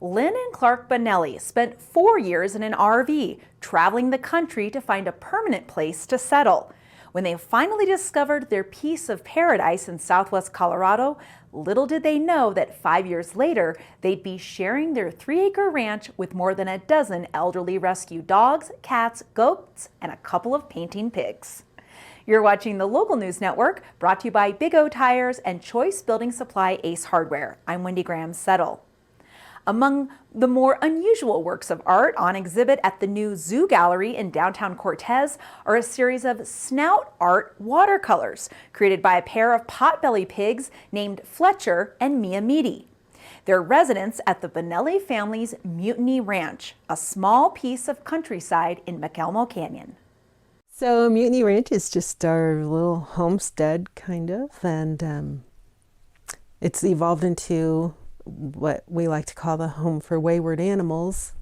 Lynn and Clark Bonelli spent 4 years in an RV, traveling the country to find a permanent place to settle. When they finally discovered their piece of paradise in southwest Colorado, little did they know that 5 years later, they'd be sharing their 3-acre ranch with more than a dozen elderly rescue dogs, cats, goats, and a couple of painting pigs. You're watching the Local News Network, brought to you by Big O Tires and Choice Building Supply Ace Hardware. I'm Wendy Graham-Settle. Among the more unusual works of art on exhibit at the new Zoo Gallery in downtown Cortez are a series of snout art watercolors created by a pair of pot-belly pigs named Fletcher and Mia Meady. They're residents at the Bonelli family's Mutiny Ranch, a small piece of countryside in McElmo Canyon. So Mutiny Ranch is just our little homestead, kind of, and it's evolved into what we like to call the home for wayward animals,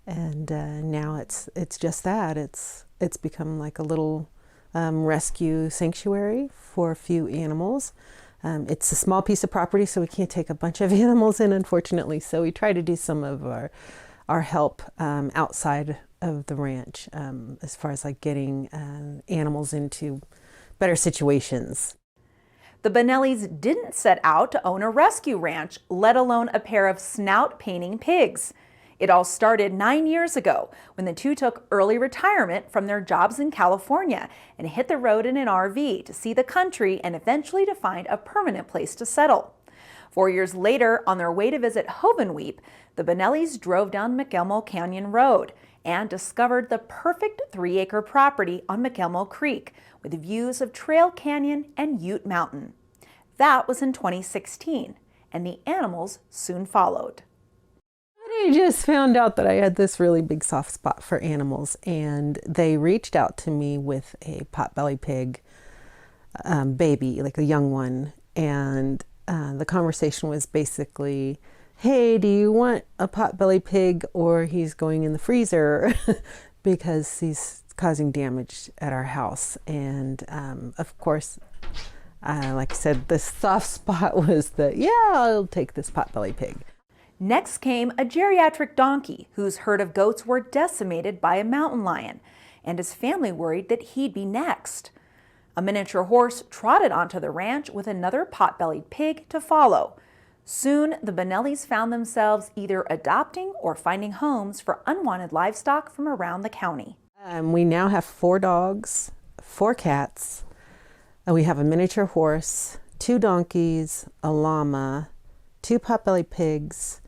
and now it's just that. It's become like a little rescue sanctuary for a few animals. It's a small piece of property, so we can't take a bunch of animals in, unfortunately. So we try to do some of our help outside of the ranch, as far as like getting animals into better situations. The Bonellis didn't set out to own a rescue ranch, let alone a pair of snout painting pigs. It all started 9 years ago when the two took early retirement from their jobs in California and hit the road in an RV to see the country and eventually to find a permanent place to settle. 4 years later, on their way to visit Hovenweep, the Bonellis drove down McElmo Canyon Road and discovered the perfect 3-acre property on McElmo Creek with views of Trail Canyon and Ute Mountain. That was in 2016, and the animals soon followed. I just found out that I had this really big soft spot for animals, and they reached out to me with a pot-bellied pig baby, like a young one, and the conversation was basically, hey, do you want a pot-bellied pig, or he's going in the freezer because he's causing damage at our house. And of course, like I said, the soft spot was that, yeah, I'll take this pot-bellied pig. Next came a geriatric donkey whose herd of goats were decimated by a mountain lion, and his family worried that he'd be next. A miniature horse trotted onto the ranch with another pot-bellied pig to follow. Soon, the Bonellis found themselves either adopting or finding homes for unwanted livestock from around the county. We now have 4 dogs, 4 cats, and we have a miniature horse, 2 donkeys, a llama, 2 pot-bellied pigs,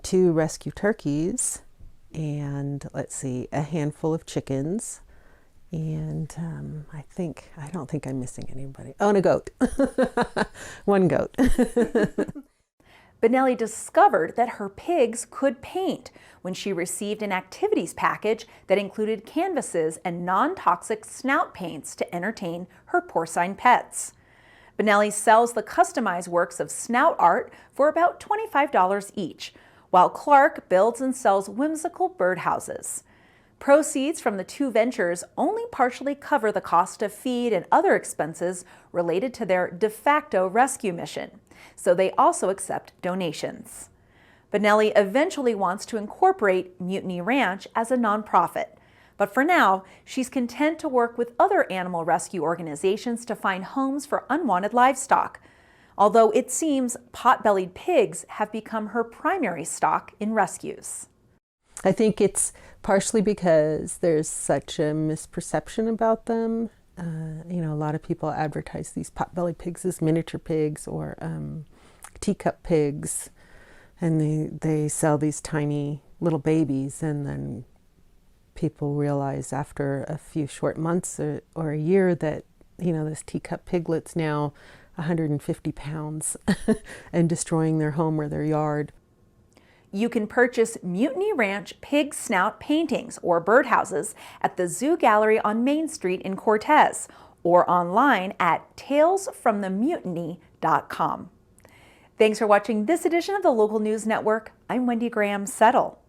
2 rescue turkeys, and let's see, a handful of chickens. And I don't think I'm missing anybody. Oh, and a goat. 1 goat. Bonelli discovered that her pigs could paint when she received an activities package that included canvases and non-toxic snout paints to entertain her porcine pets. Bonelli sells the customized works of snout art for about $25 each, while Clark builds and sells whimsical birdhouses. Proceeds from the 2 ventures only partially cover the cost of feed and other expenses related to their de facto rescue mission, so they also accept donations. Bonelli eventually wants to incorporate Mutiny Ranch as a nonprofit, but for now, she's content to work with other animal rescue organizations to find homes for unwanted livestock, although it seems pot-bellied pigs have become her primary stock in rescues. I think it's partially because there's such a misperception about them. A lot of people advertise these pot-bellied pigs as miniature pigs or teacup pigs, and they sell these tiny little babies, and then people realize after a few short months or a year that, this teacup piglet's now 150 pounds and destroying their home or their yard. You can purchase Mutiny Ranch pig snout paintings or birdhouses at the Zoo Gallery on Main Street in Cortez or online at talesfromthemutiny.com. Thanks for watching this edition of the Local News Network. I'm Wendy Graham-Settle.